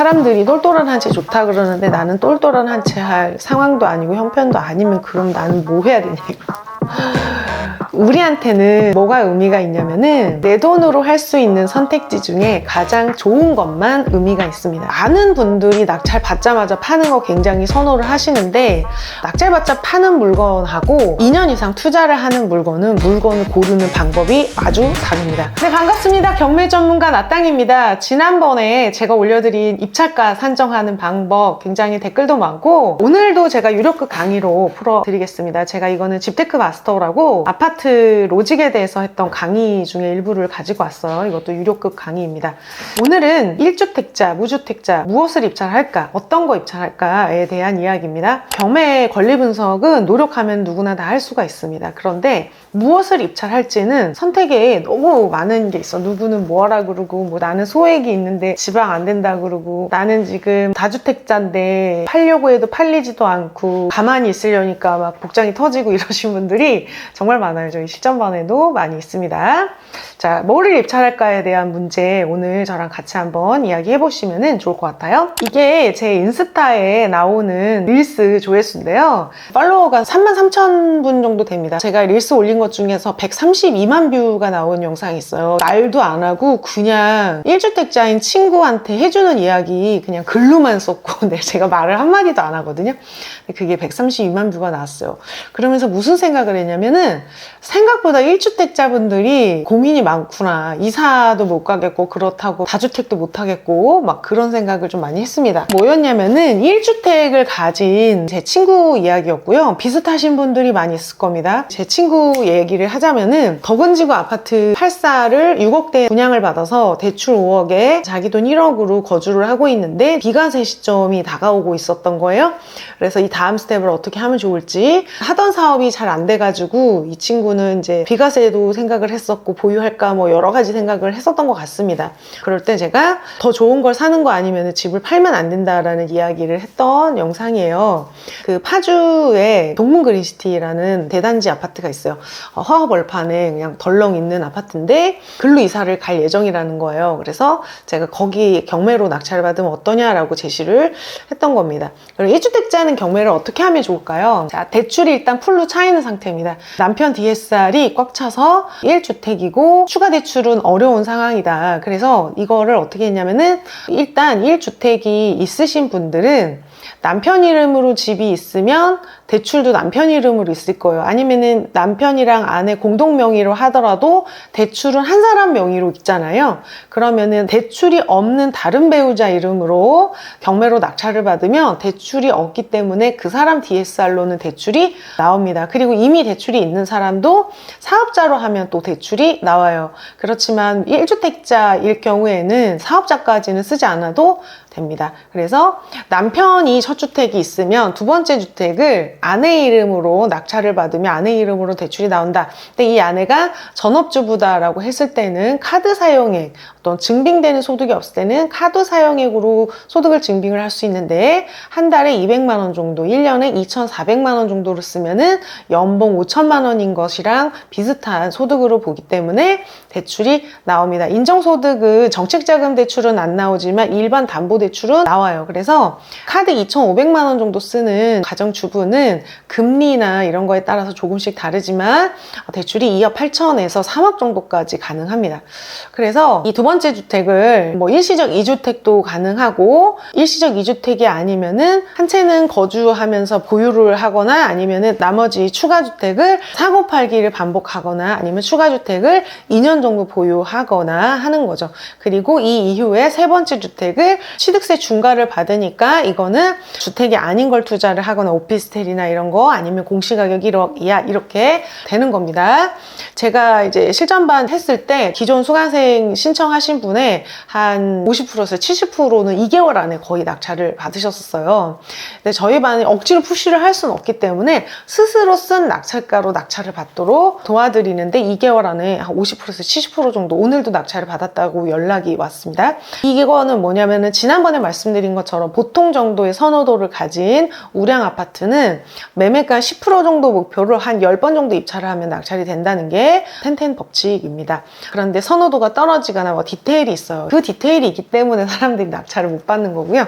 사람들이 똘똘한 한 채 좋다 그러는데 나는 똘똘한 한 채 할 상황도 아니고 형편도 아니면 그럼 나는 뭐 해야 되냐 이거. 우리한테는 뭐가 의미가 있냐면은 내 돈으로 할 수 있는 선택지 중에 가장 좋은 것만 의미가 있습니다. 많은 분들이 낙찰 받자마자 파는 거 굉장히 선호를 하시는데 낙찰 받자 파는 물건하고 2년 이상 투자를 하는 물건은 물건을 고르는 방법이 아주 다릅니다. 네, 반갑습니다. 경매 전문가 나땅입니다. 지난번에 제가 올려드린 입찰가 산정하는 방법 굉장히 댓글도 많고 오늘도 제가 유료급 강의로 풀어드리겠습니다. 제가 이거는 집테크 마스터라고 아파트 로직에 대해서 했던 강의 중에 일부를 가지고 왔어요. 이것도 유료급 강의입니다. 오늘은 1주택자, 무주택자 무엇을 입찰할까? 어떤 거 입찰할까에 대한 이야기입니다. 경매 권리 분석은 노력하면 누구나 다 할 수가 있습니다. 그런데 무엇을 입찰할지는 선택에 너무 많은 게 있어. 누구는 뭐하라 그러고 뭐 나는 소액이 있는데 지방 안 된다 그러고 나는 지금 다주택자인데 팔려고 해도 팔리지도 않고 가만히 있으려니까 막 복장이 터지고 이러신 분들이 정말 많아요. 저희 실전반에도 많이 있습니다. 자, 뭐를 입찰할까에 대한 문제 오늘 저랑 같이 한번 이야기해 보시면 좋을 것 같아요. 이게 제 인스타에 나오는 릴스 조회수인데요. 팔로워가 33,000분 정도 됩니다. 제가 릴스 올린 것 중에서 132만 뷰가 나온 영상이 있어요. 말도 안 하고 그냥 1주택자인 친구한테 해주는 이야기 그냥 글로만 썼고 네, 제가 말을 한마디도 안 하거든요. 그게 132만 뷰가 나왔어요. 그러면서 무슨 생각을 했냐면은 생각보다 1주택자분들이 고민이 많구나. 이사도 못 가겠고 그렇다고 다주택도 못 하겠고 막 그런 생각을 좀 많이 했습니다. 뭐였냐면은 1주택을 가진 제 친구 이야기였고요. 비슷하신 분들이 많이 있을 겁니다. 제 친구 얘기를 하자면은 덕은지구 아파트 8사를 6억대 분양을 받아서 대출 5억에 자기 돈 1억으로 거주를 하고 있는데 비과세 시점이 다가오고 있었던 거예요. 그래서 이 다음 스텝을 어떻게 하면 좋을지 하던 사업이 잘 안 돼가지고 이 친구는 이제 비과세도 생각을 했었고 보유할까 뭐 여러 가지 생각을 했었던 것 같습니다. 그럴 때 제가 더 좋은 걸 사는 거 아니면 집을 팔면 안 된다라는 이야기를 했던 영상이에요. 그 파주에 동문그린시티라는 대단지 아파트가 있어요. 허허 벌판에 그냥 덜렁 있는 아파트인데 글로 이사를 갈 예정이라는 거예요. 그래서 제가 거기 경매로 낙찰을 받으면 어떠냐라고 제시를 했던 겁니다. 그럼 1주택자는 경매를 어떻게 하면 좋을까요? 자, 대출이 일단 풀로 차 있는 상태입니다. 남편 DSR이 꽉 차서 1주택이고 추가 대출은 어려운 상황이다. 그래서 이거를 어떻게 했냐면은 일단 1주택이 있으신 분들은 남편 이름으로 집이 있으면 대출도 남편 이름으로 있을 거예요. 아니면은 남편이랑 아내 공동 명의로 하더라도 대출은 한 사람 명의로 있잖아요. 그러면은 대출이 없는 다른 배우자 이름으로 경매로 낙찰을 받으면 대출이 없기 때문에 그 사람 DSR로는 대출이 나옵니다. 그리고 이미 대출이 있는 사람도 사업자로 하면 또 대출이 나와요. 그렇지만 1주택자일 경우에는 사업자까지는 쓰지 않아도 됩니다. 그래서 남편이 첫 주택이 있으면 두 번째 주택을 아내 이름으로 낙찰을 받으면 아내 이름으로 대출이 나온다. 근데 이 아내가 전업주부다라고 했을 때는 카드 사용액, 어떤 증빙되는 소득이 없을 때는 카드 사용액으로 소득을 증빙을 할 수 있는데 한 달에 200만 원 정도, 1년에 2,400만 원 정도를 쓰면은 연봉 5천만 원인 것이랑 비슷한 소득으로 보기 때문에 대출이 나옵니다. 인정소득은 정책자금 대출은 안 나오지만 일반 담보대출은 나와요. 그래서 카드 2,500만 원 정도 쓰는 가정주부는 금리나 이런 거에 따라서 조금씩 다르지만 대출이 2억 8천에서 3억 정도까지 가능합니다. 그래서 이 두 번째 주택을 뭐 일시적 2주택도 가능하고 일시적 2주택이 아니면은 한 채는 거주하면서 보유를 하거나 아니면은 나머지 추가 주택을 사고 팔기를 반복하거나 아니면 추가 주택을 2년 정도 보유하거나 하는 거죠. 그리고 이 이후에 세 번째 주택을 취득세 중과를 받으니까 이거는 주택이 아닌 걸 투자를 하거나 오피스텔이나 이런 거 아니면 공시가격 1억 이하 이렇게 되는 겁니다. 제가 이제 실전반 했을 때 기존 수강생 신청하신 분의 한 50%에서 70%는 2개월 안에 거의 낙찰을 받으셨었어요. 근데 저희 반은 억지로 푸시를 할 수는 없기 때문에 스스로 쓴 낙찰가로 낙찰을 받도록 도와드리는데 2개월 안에 한 50%에서 70% 정도 오늘도 낙찰을 받았다고 연락이 왔습니다. 이거는 뭐냐면은 지난번에 말씀드린 것처럼 보통 정도의 선호도를 가진 우량 아파트는 매매가 10% 정도 목표를 한 10번 정도 입찰을 하면 낙찰이 된다는 게 텐텐 법칙입니다. 그런데 선호도가 떨어지거나 뭐 디테일이 있어요. 그 디테일이 있기 때문에 사람들이 낙찰을 못 받는 거고요.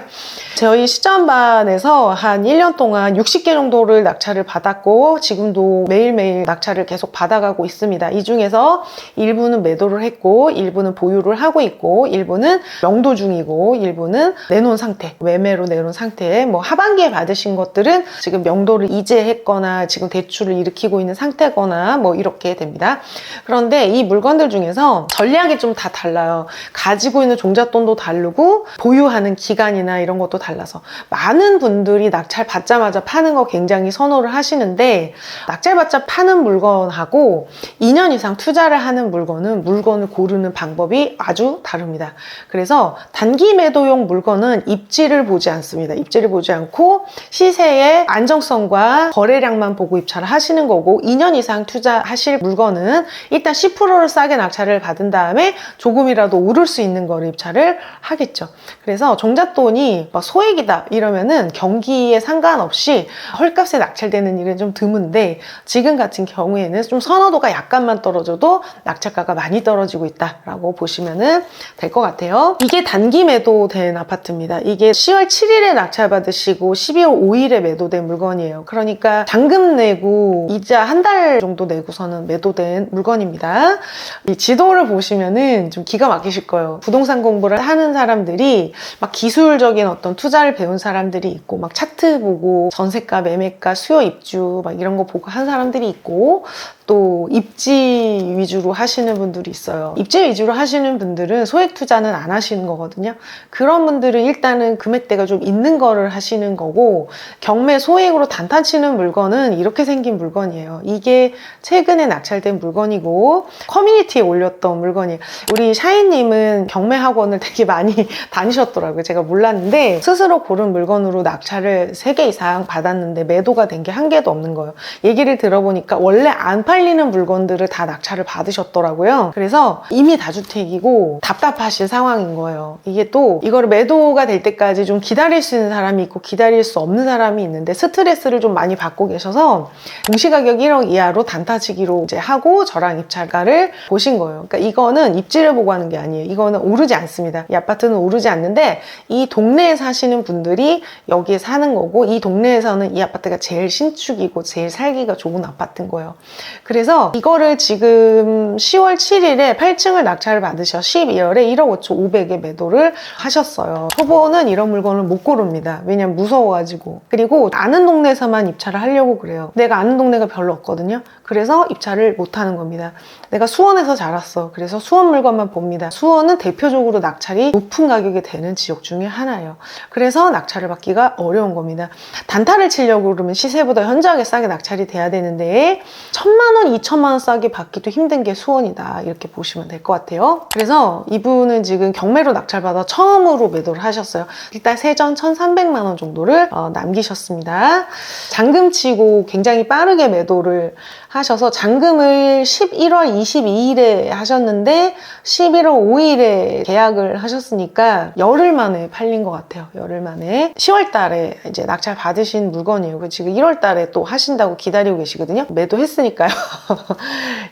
저희 시점반에서 한 1년 동안 60개 정도를 낙찰을 받았고 지금도 매일매일 낙찰을 계속 받아가고 있습니다. 이 중에서 일부는 매도를 했고 일부는 보유를 하고 있고 일부는 명도 중이고 일부는 내놓은 상태, 매매로 내놓은 상태에 뭐 하반기에 받으신 것들은 지금 명도를 이제했거나 지금 대출을 일으키고 있는 상태거나 뭐 이렇게 됩니다. 그런데 이 물건들 중에서 전략이 좀 다 달라요. 가지고 있는 종잣돈도 다르고 보유하는 기간이나 이런 것도 달라서 많은 분들이 낙찰 받자마자 파는 거 굉장히 선호를 하시는데 낙찰 받자 파는 물건하고 2년 이상 투자를 하는 물건은 물건을 고르는 방법이 아주 다릅니다. 그래서 단기 매도용 물건은 입지를 보지 않습니다. 입지를 보지 않고 시세의 안정성과 거래량만 보고 입찰을 하시는 거고 2년 이상 투자하실 물건은 일단 10%를 싸게 낙찰을 받은 다음에 조금이라도 오를 수 있는 거를 입찰을 하겠죠. 그래서 종잣돈이 막 소액이다 이러면은 경기에 상관없이 헐값에 낙찰되는 일은 좀 드문데 지금 같은 경우에는 좀 선호도가 약간만 떨어져도 낙찰가가 많이 떨어지고 있다라고 보시면 될 것 같아요. 이게 단기 매도된 아파트입니다. 이게 10월 7일에 낙찰 받으시고 12월 5일에 매도된 물건이에요. 그러니까 잔금 내고 이자 한 달 정도 내고서는 매도된 물건입니다. 이 지도를 보시면은 좀 기가 막히실 거예요. 부동산 공부를 하는 사람들이 막 기술적인 어떤 투자를 배운 사람들이 있고 막 차트 보고 전세가, 매매가, 수요 입주 막 이런 거 보고 한 사람들이 있고 또 입지 위주로 하시는 분들이 있어요. 입지 위주로 하시는 분들은 소액 투자는 안 하시는 거거든요. 그런 분들은 일단은 금액대가 좀 있는 거를 하시는 거고 경매 소액으로 단타 치는 물건은 이렇게 생긴 물건이에요. 이게 최근에 낙찰된 물건이고 커뮤니티에 올렸던 물건이에요. 우리 샤이님은 경매 학원을 되게 많이 다니셨더라고요. 제가 몰랐는데 스스로 고른 물건으로 낙찰을 3개 이상 받았는데 매도가 된 게 한 개도 없는 거예요. 얘기를 들어보니까 원래 안 팔리는 물건들을 다 낙찰을 받으셨더라고요. 그래서 이미 다주택이고 답답하신 상황인 거예요. 이게 또 이거를 매도가 될 때까지 좀 기다릴 수 있는 사람이 있고 기다릴 수 없는 사람이 있는데 스트레스를 좀 많이 받고 계셔서 공시가격 1억 이하로 단타치기로 이제 하고 저랑 입찰가를 보신 거예요. 그러니까 이거는 입지를 보고 하는 게 아니에요. 이거는 오르지 않습니다. 이 아파트는 오르지 않는데 이 동네에 사시는 분들이 여기에 사는 거고 이 동네에서는 이 아파트가 제일 신축이고 제일 살기가 좋은 아파트인 거예요. 그래서 이거를 지금 10월 7일에 8층을 낙찰을 받으셔 12월에 1억 5천 5백에 매도를 하셨어요. 초보는 이런 물건을 못 고릅니다. 왜냐면 무서워가지고. 그리고 아는 동네에서만 입찰을 하려고 그래요. 내가 아는 동네가 별로 없거든요. 그래서 입찰을 못 하는 겁니다. 내가 수원에서 자랐어. 그래서 수원 물건만 봅니다. 수원은 대표적으로 낙찰이 높은 가격이 되는 지역 중에 하나예요. 그래서 낙찰을 받기가 어려운 겁니다. 단타를 치려고 그러면 시세보다 현저하게 싸게 낙찰이 돼야 되는데 1,000만 원, 2천만 원 싸게 받기도 힘든 게 수원이다. 이렇게 보시면 될 것 같아요. 그래서 이분은 지금 경매로 낙찰받아 처음으로 매도를 하셨어요. 일단 세전 1,300만 원 정도를 남기셨습니다. 잔금 치고 굉장히 빠르게 매도를 하셔서 잔금을 11월 22일에 하셨는데 11월 5일에 계약을 하셨으니까 열흘 만에 팔린 것 같아요. 열흘 만에 10월 달에 이제 낙찰 받으신 물건이에요. 지금 1월 달에 또 하신다고 기다리고 계시거든요. 매도했으니까요.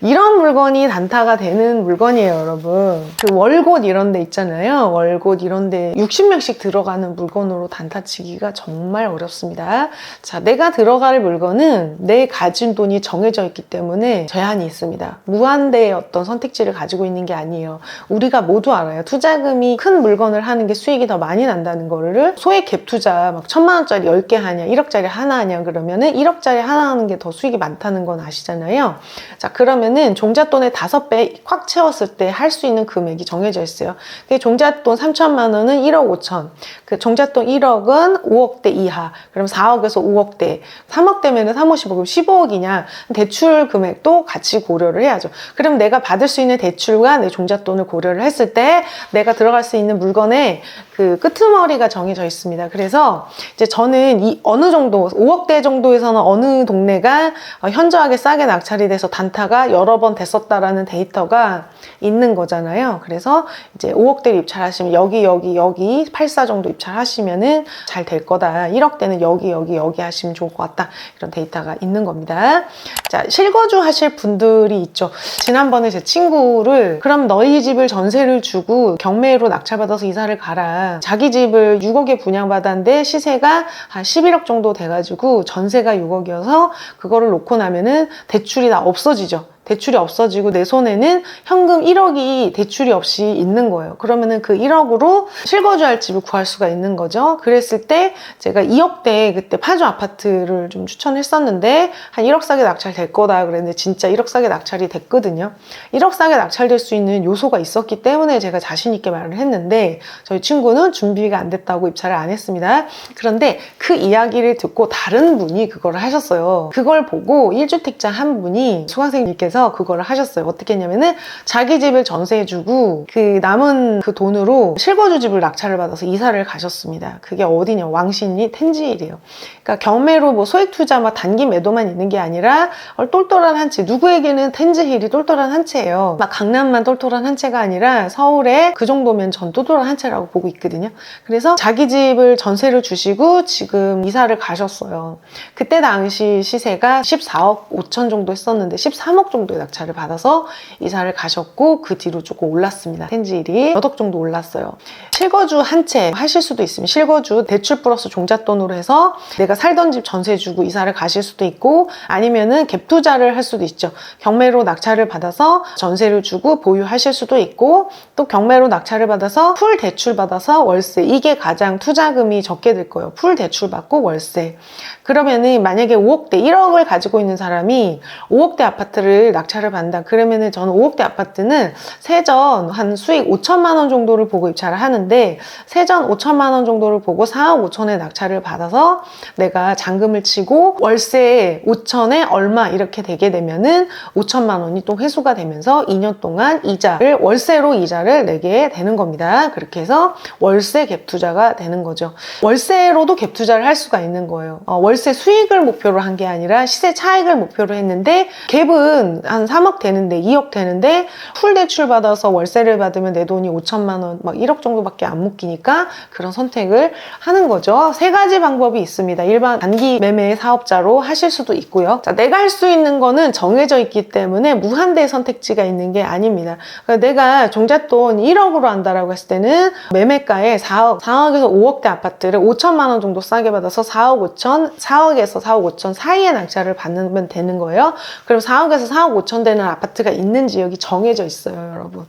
이런 물건이 단타가 되는 물건이에요, 여러분. 그 월곶 이런 데 있잖아요. 월곶 이런 데 60명씩 들어가는 물건으로 단타 치기가 정말 어렵습니다. 자, 내가 들어갈 물건은 내 가진 돈이 정해져 있기 때문에 제한이 있습니다. 무한대의 어떤 선택지를 가지고 있는 게 아니에요. 우리가 모두 알아요. 투자금이 큰 물건을 하는 게 수익이 더 많이 난다는 거를 소액 갭 투자 막 1,000만 원짜리 10개 하냐 1억짜리 하나 하냐 그러면은 1억짜리 하나 하는 게 더 수익이 많다는 건 아시잖아요. 자, 그러면은 종잣돈의 5배 꽉 채웠을 때 할 수 있는 금액이 정해져 있어요. 그 종잣돈 3천만 원은 1억 5천, 그 종잣돈 1억은 5억대 이하, 그럼 4억에서 5억대, 3억대면은 3, 5, 15, 그럼 15억이냐 대출 대출 금액도 같이 고려를 해야죠. 그럼 내가 받을 수 있는 대출과 내 종잣돈을 고려를 했을 때 내가 들어갈 수 있는 물건에 그 끄트머리가 정해져 있습니다. 그래서 이제 저는 이 어느 정도 5억대 정도에서는 어느 동네가 현저하게 싸게 낙찰이 돼서 단타가 여러 번 됐었다라는 데이터가 있는 거잖아요. 그래서 이제 5억대를 입찰하시면 여기 84 정도 입찰하시면은 잘 될 거다. 1억대는 여기 하시면 좋을 것 같다. 이런 데이터가 있는 겁니다. 자, 실거주 하실 분들이 있죠. 지난번에 제 친구를 그럼 너희 집을 전세를 주고 경매로 낙찰받아서 이사를 가라. 자기 집을 6억에 분양받았는데 시세가 한 11억 정도 돼가지고 전세가 6억이어서 그거를 놓고 나면은 대출이 다 없어지죠. 대출이 없어지고 내 손에는 현금 1억이 대출이 없이 있는 거예요. 그러면은 그 1억으로 실거주할 집을 구할 수가 있는 거죠. 그랬을 때 제가 2억대 그때 파주 아파트를 좀 추천했었는데 한 1억 싸게 낙찰될 거다 그랬는데 진짜 1억 싸게 낙찰이 됐거든요. 1억 싸게 낙찰될 수 있는 요소가 있었기 때문에 제가 자신 있게 말을 했는데 저희 친구는 준비가 안 됐다고 입찰을 안 했습니다. 그런데 그 이야기를 듣고 다른 분이 그걸 하셨어요. 그걸 보고 1주택자 한 분이 수강생님께서 그거를 하셨어요. 어떻게 했냐면은 자기 집을 전세해주고 그 남은 그 돈으로 실거주 집을 낙찰을 받아서 이사를 가셨습니다. 그게 어디냐? 왕신리 텐지일이에요. 그러니까 경매로 뭐 소액 투자 막 단기 매도만 있는 게 아니라 똘똘한 한 채. 누구에게는 텐지힐이 똘똘한 한 채예요. 막 강남만 똘똘한 한 채가 아니라 서울에 그 정도면 전 똘똘한 한 채라고 보고 있거든요. 그래서 자기 집을 전세를 주시고 지금 이사를 가셨어요. 그때 당시 시세가 14억 5천 정도 했었는데 13억 정도의 낙찰을 받아서 이사를 가셨고 그 뒤로 조금 올랐습니다. 텐지일이 몇 억 정도 올랐어요. 실거주 한 채 하실 수도 있으면 실거주 대출 플러스 종잣돈으로 해서 내가 살던 집 전세 주고 이사를 가실 수도 있고 아니면은 갭 투자를 할 수도 있죠. 경매로 낙찰을 받아서 전세를 주고 보유하실 수도 있고 또 경매로 낙찰을 받아서 풀 대출 받아서 월세 이게 가장 투자금이 적게 들 거예요. 풀 대출 받고 월세. 그러면은 만약에 5억대 1억을 가지고 있는 사람이 5억대 아파트를 낙찰을 받는다. 그러면은 저는 5억대 아파트는 세전 한 수익 5천만 원 정도를 보고 입찰을 하는데 세전 5천만 원 정도를 보고 4억 5천에 낙찰을 받아서 내가 잔금을 치고 월세 5천에 얼마 이렇게 되게 되면은 5천만 원이 또 회수가 되면서 2년 동안 이자를 월세로 이자를 내게 되는 겁니다. 그렇게 해서 월세 갭 투자가 되는 거죠. 월세로도 갭 투자를 할 수가 있는 거예요. 월세 수익을 목표로 한 게 아니라 시세 차익을 목표로 했는데 갭은 한 3억 되는데 2억 되는데 풀 대출 받아서 월세를 받으면 내 돈이 5천만 원 막 1억 정도밖에 안 묶이니까 그런 선택을 하는 거죠. 세 가지 방법이 있습니다. 일반 단기 매매 사업자로 하실 수도 있고요. 자, 내가 할 수 있는 거는 정해져 있기 때문에 무한대 선택지가 있는 게 아닙니다. 그러니까 내가 종잣돈 1억으로 한다라고 했을 때는 매매가에 4억에서 5억대 아파트를 5천만 원 정도 싸게 받아서 4억 5천, 4억에서 4억 5천 사이에 낙찰을 받으면 되는 거예요. 그럼 4억에서 4억 5천 되는 아파트가 있는 지역이 정해져 있어요, 여러분.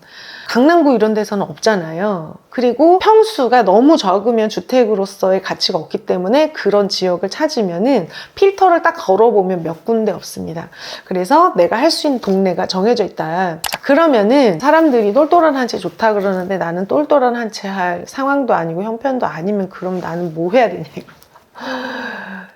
강남구 이런 데서는 없잖아요. 그리고 평수가 너무 적으면 주택으로서의 가치가 없기 때문에 그런 지역을 찾으면은 필터를 딱 걸어보면 몇 군데 없습니다. 그래서 내가 할 수 있는 동네가 정해져 있다. 자, 그러면은 사람들이 똘똘한 한 채 좋다 그러는데 나는 똘똘한 한 채 할 상황도 아니고 형편도 아니면 그럼 나는 뭐 해야 되냐 이거.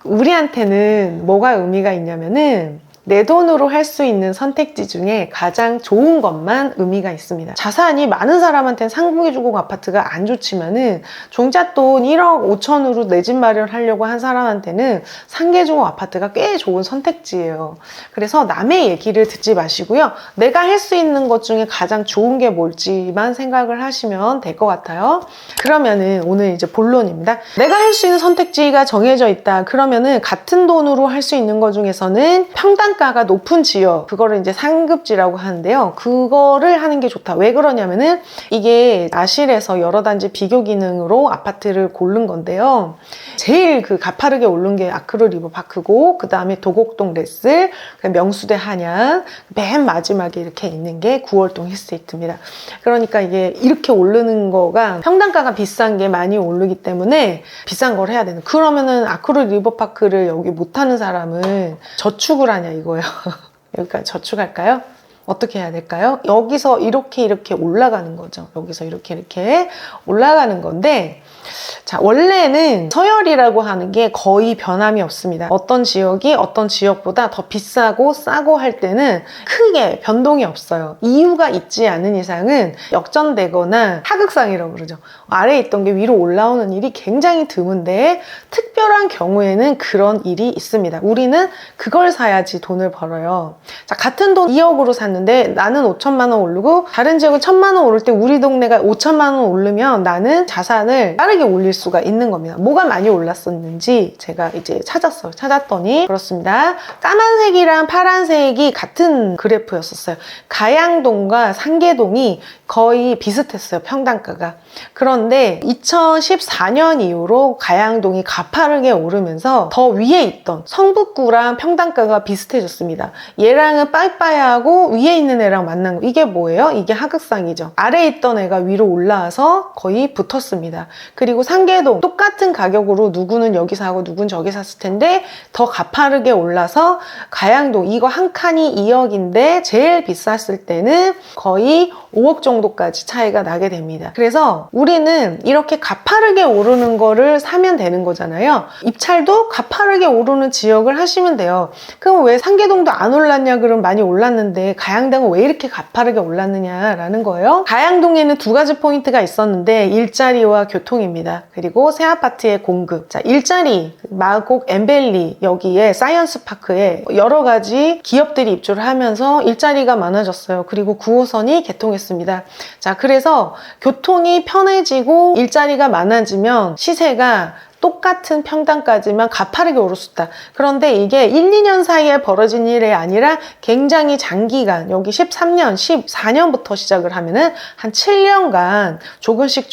우리한테는 뭐가 의미가 있냐면은 내 돈으로 할 수 있는 선택지 중에 가장 좋은 것만 의미가 있습니다. 자산이 많은 사람한테는 상공의 주공 아파트가 안 좋지만은 종잣돈 1억 5천으로 내 집 마련하려고 한 사람한테는 상계주공 아파트가 꽤 좋은 선택지예요. 그래서 남의 얘기를 듣지 마시고요. 내가 할 수 있는 것 중에 가장 좋은 게 뭘지만 생각을 하시면 될 것 같아요. 그러면은 오늘 이제 본론입니다. 내가 할 수 있는 선택지가 정해져 있다. 그러면은 같은 돈으로 할 수 있는 것 중에서는 평당가가 높은 지역, 그거를 이제 상급지라고 하는데요. 그거를 하는 게 좋다. 왜 그러냐면은 이게 아실에서 여러 단지 비교 기능으로 아파트를 고른 건데요. 제일 그 가파르게 오른 게 아크로 리버파크고 그 다음에 도곡동 레슬, 명수대 한양, 맨 마지막에 이렇게 있는 게 구월동 힐스테이트입니다. 그러니까 이게 이렇게 오르는 거가 평당가가 비싼 게 많이 오르기 때문에 비싼 걸 해야 되는. 그러면은 아크로 리버파크를 여기 못하는 사람은 저축을 하냐 이거예요. 여기까지 저축할까요? 어떻게 해야 될까요? 여기서 이렇게 올라가는 거죠. 여기서 이렇게 올라가는 건데, 자, 원래는 서열이라고 하는 게 거의 변함이 없습니다. 어떤 지역이 어떤 지역보다 더 비싸고 싸고 할 때는 크게 변동이 없어요. 이유가 있지 않은 이상은 역전되거나 하극상이라고 그러죠. 아래에 있던 게 위로 올라오는 일이 굉장히 드문데, 특별한 경우에는 그런 일이 있습니다. 우리는 그걸 사야지 돈을 벌어요. 자, 같은 돈 2억으로 샀는데 나는 5천만 원 오르고 다른 지역은 1,000만 원 오를 때 우리 동네가 5천만 원 오르면 나는 자산을 빠르게 올릴 수가 있는 겁니다. 뭐가 많이 올랐었는지 제가 이제 찾았더니 그렇습니다. 까만색이랑 파란색이 같은 그래프였었어요. 가양동과 상계동이 거의 비슷했어요. 평당가가. 그런데 2014년 이후로 가양동이 가파르게 오르면서 더 위에 있던 성북구랑 평당가가 비슷해졌습니다. 얘랑은 빠이빠이하고 위에 있는 애랑 만난 거. 이게 뭐예요? 이게 하극상이죠. 아래에 있던 애가 위로 올라와서 거의 붙었습니다. 그리고 상계동 똑같은 가격으로 누구는 여기 사고 누구는 저기 샀을 텐데 더 가파르게 올라서 가양동 이거 한 칸이 2억인데 제일 비쌌을 때는 거의 5억 정도까지 차이가 나게 됩니다. 그래서 우리는 이렇게 가파르게 오르는 거를 사면 되는 거잖아요. 입찰도 가파르게 오르는 지역을 하시면 돼요. 그럼 왜 상계동도 안 올랐냐? 그럼 많이 올랐는데 가양동은 왜 이렇게 가파르게 올랐느냐라는 거예요. 가양동에는 두 가지 포인트가 있었는데 일자리와 교통입니다. 그리고 새 아파트의 공급. 자, 일자리, 마곡 엠벨리 여기에 사이언스파크에 여러 가지 기업들이 입주를 하면서 일자리가 많아졌어요. 그리고 9호선이 개통했습니다. 자, 그래서 교통이 편해지고 일자리가 많아지면 시세가 똑같은 평당까지만 가파르게 오를 수 있다. 그런데 이게 1, 2년 사이에 벌어진 일이 아니라 굉장히 장기간, 여기 13년, 14년부터 시작을 하면은 한 7년간 조금씩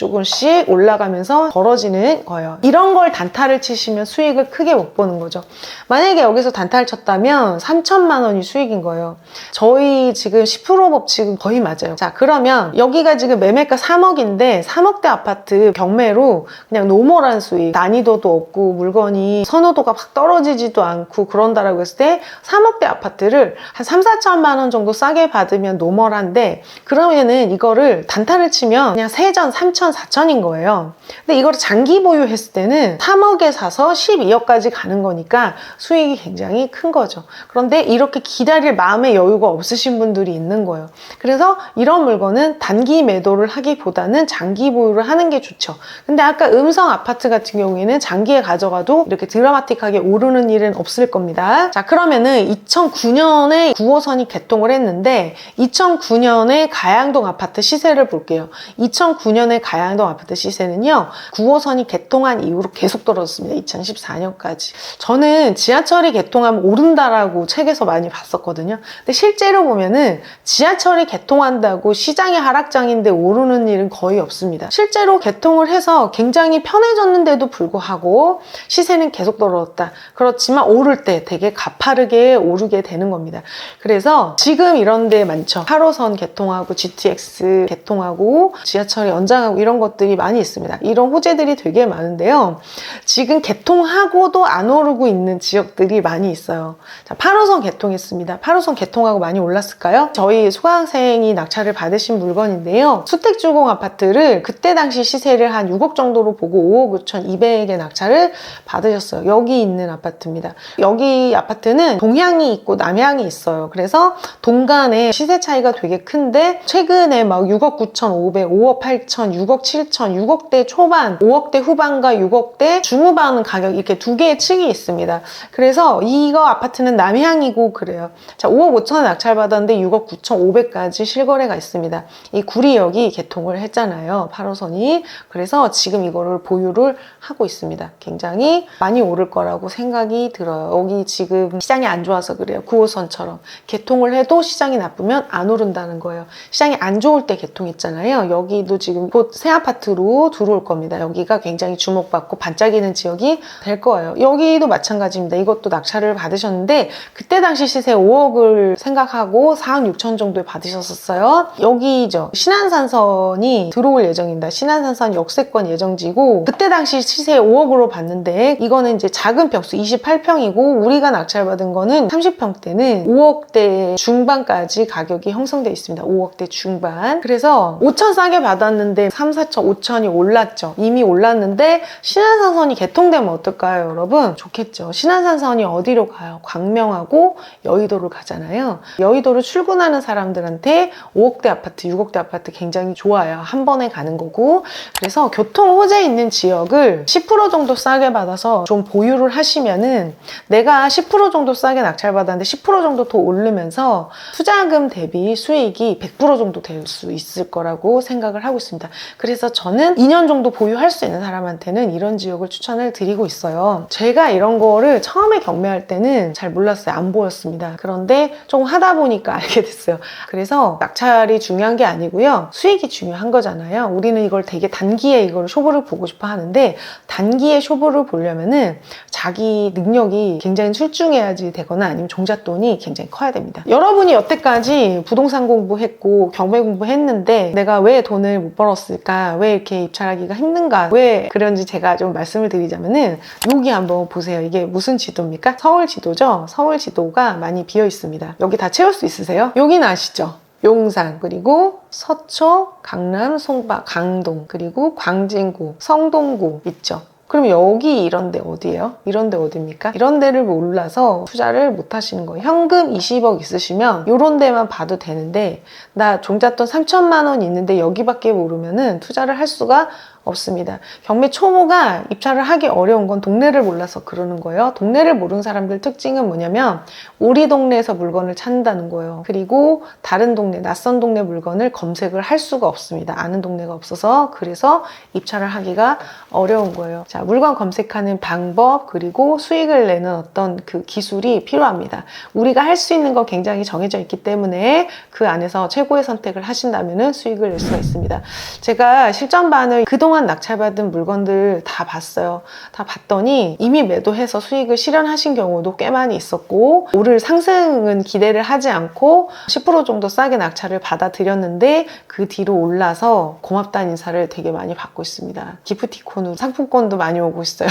올라가면서 벌어지는 거예요. 이런 걸 단타를 치시면 수익을 크게 못 보는 거죠. 만약에 여기서 단타를 쳤다면 3천만 원이 수익인 거예요. 저희 지금 10% 법칙은 거의 맞아요. 자, 그러면 여기가 지금 매매가 3억인데 3억대 아파트 경매로 그냥 노멀한 수익, 난이도도 없고 물건이 선호도가 확 떨어지지도 않고 그런다라고 했을 때 3억대 아파트를 한 3, 4천만 원 정도 싸게 받으면 노멀한데, 그러면은 이거를 단타를 치면 그냥 세전 3천, 4천인 거예요. 근데 이거를 장기 보유했을 때는 3억에 사서 12억까지 가는 거니까 수익이 굉장히 큰 거죠. 그런데 이렇게 기다릴 마음의 여유가 없으신 분들이 있는 거예요. 그래서 이런 물건은 단기 매도를 하기보다는 장기 보유를 하는 게 좋죠. 근데 아까 음성 아파트 같은 경우에는 장기에 가져가도 이렇게 드라마틱하게 오르는 일은 없을 겁니다. 자, 그러면은 2009년에 9호선이 개통을 했는데 2009년에 가양동 아파트 시세를 볼게요. 2009년에 가양동 아파트 시세는요, 9호선이 개통한 이후로 계속 떨어졌습니다. 2014년까지. 저는 지하철이 개통하면 오른다라고 책에서 많이 봤었거든요. 근데 실제로 보면은 지하철이 개통한다고 시장이 하락장인데 오르는 일은 거의 없습니다. 실제로 개통을 해서 굉장히 편해졌는데도 불구하고 시세는 계속 떨어졌다. 그렇지만 오를 때 되게 가파르게 오르게 되는 겁니다. 그래서 지금 이런 데 많죠. 8호선 개통하고 GTX 개통하고 지하철이 연장하고 이런 것들이 많이 있습니다. 이런 호재들이 되게 많은데요. 지금 개통하고도 안 오르고 있는 지역들이 많이 있어요. 자, 8호선 개통했습니다. 8호선 개통하고 많이 올랐을까요? 저희 수강생이 낙찰을 받으신 물건인데요. 수택주공 아파트를 그때 당시 시세를 한 6억 정도로 보고 5억 5,200에 낙찰을 받으셨어요. 여기 있는 아파트입니다. 여기 아파트는 동향이 있고 남향이 있어요. 그래서 동간에 시세 차이가 되게 큰데 최근에 막 6억 9,500, 5억 8천, 6억 7천, 6억대 초반, 5억대 후반과 6억대 중후반 가격 이렇게 두 개의 층이 있습니다. 그래서 이거 아파트는 남향이고 그래요. 자, 5억 5천에 낙찰받았는데 6억 9,500까지 실거래가 있습니다. 이 구리역이 개통을 했잖아요. 8호선이. 그래서 지금 이거를 보유를 하고 있습니다. 굉장히 많이 오를 거라고 생각이 들어요. 여기 지금 시장이 안 좋아서 그래요. 9호선처럼 개통을 해도 시장이 나쁘면 안 오른다는 거예요. 시장이 안 좋을 때 개통했잖아요. 여기도 지금 곧 새 아파트로 들어올 겁니다. 여기가 굉장히 주목받고 반짝이는 지역이 될 거예요. 여기도 마찬가지입니다. 이것도 낙찰을 받으셨는데 그때 당시 시세 5억을 생각하고 4억 6천 정도에 받으셨었어요. 여기죠. 신안산선이 들어올 예정입니다. 신안산선 역세권 예정지고 그때 당시 시세 5억 5억으로 봤는데 이거는 이제 작은 평수 28평이고 우리가 낙찰받은 거는 30평대는 5억대 중반까지 가격이 형성되어 있습니다. 5억대 중반. 그래서 5천 싸게 받았는데 3, 4천, 5천이 올랐죠. 이미 올랐는데 신안산선이 개통되면 어떨까요, 여러분? 좋겠죠. 신안산선이 어디로 가요? 광명하고 여의도로 가잖아요. 여의도로 출근하는 사람들한테 5억대 아파트, 6억대 아파트 굉장히 좋아요. 한 번에 가는 거고. 그래서 교통 호재 있는 지역을 10% 정도 싸게 받아서 좀 보유를 하시면은 내가 10% 정도 싸게 낙찰받았는데 10% 정도 더 오르면서 투자금 대비 수익이 100% 정도 될 수 있을 거라고 생각을 하고 있습니다. 그래서 저는 2년 정도 보유할 수 있는 사람한테는 이런 지역을 추천을 드리고 있어요. 제가 이런 거를 처음에 경매할 때는 잘 몰랐어요. 안 보였습니다. 그런데 조금 하다 보니까 알게 됐어요. 그래서 낙찰이 중요한 게 아니고요. 수익이 중요한 거잖아요. 우리는 이걸 되게 단기에 이걸 쇼부를 보고 싶어 하는데 단기에 쇼부를 보려면은 자기 능력이 굉장히 출중해야지 되거나 아니면 종잣돈이 굉장히 커야 됩니다. 여러분이 여태까지 부동산 공부했고 경매 공부했는데 내가 왜 돈을 못 벌었을까? 왜 이렇게 입찰하기가 힘든가? 왜 그런지 제가 좀 말씀을 드리자면은 여기 한번 보세요. 이게 무슨 지도입니까? 서울 지도죠? 서울 지도가 많이 비어 있습니다. 여기 다 채울 수 있으세요? 여기는 아시죠? 용산, 그리고 서초, 강남, 송파, 강동, 그리고 광진구, 성동구 있죠? 그럼 여기 이런 데 어디예요? 이런 데 어디입니까? 이런 데를 몰라서 투자를 못 하시는 거예요. 현금 20억 있으시면 이런 데만 봐도 되는데 나 종잣돈 3천만 원 있는데 여기밖에 모르면은 투자를 할 수가 없습니다. 경매 초보가 입찰을 하기 어려운 건 동네를 몰라서 그러는 거예요. 동네를 모르는 사람들 특징은 뭐냐면 우리 동네에서 물건을 찾는다는 거예요. 그리고 다른 동네, 낯선 동네 물건을 검색을 할 수가 없습니다. 아는 동네가 없어서. 그래서 입찰을 하기가 어려운 거예요. 자, 물건 검색하는 방법 그리고 수익을 내는 어떤 그 기술이 필요합니다. 우리가 할 수 있는 거 굉장히 정해져 있기 때문에 그 안에서 최고의 선택을 하신다면 수익을 낼 수가 있습니다. 제가 실전반을 그동안 낙찰받은 물건들 다 봤어요. 다 봤더니 이미 매도해서 수익을 실현하신 경우도 꽤 많이 있었고 오를 상승은 기대를 하지 않고 10% 정도 싸게 낙찰을 받아들였는데 그 뒤로 올라서 고맙다는 인사를 되게 많이 받고 있습니다. 기프티콘으로 상품권도 많이 오고 있어요.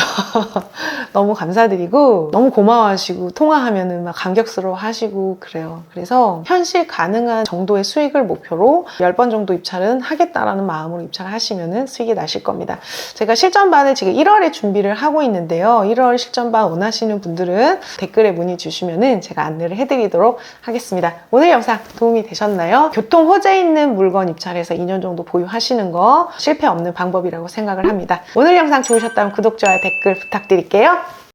너무 감사드리고 너무 고마워하시고 통화하면은 막 감격스러워 하시고 그래요. 그래서 현실 가능한 정도의 수익을 목표로 10번 정도 입찰은 하겠다라는 마음으로 입찰하시면은 수익이 나실 겁니다. 제가 실전반을 지금 1월에 준비를 하고 있는데요. 1월 실전반 원하시는 분들은 댓글에 문의 주시면은 제가 안내를 해드리도록 하겠습니다. 오늘 영상 도움이 되셨나요? 교통 호재 있는 물건 입찰해서 2년 정도 보유하시는 거 실패 없는 방법이라고 생각을 합니다. 오늘 영상 좋으셨다면 구독, 좋아요, 댓글 부탁드릴게요.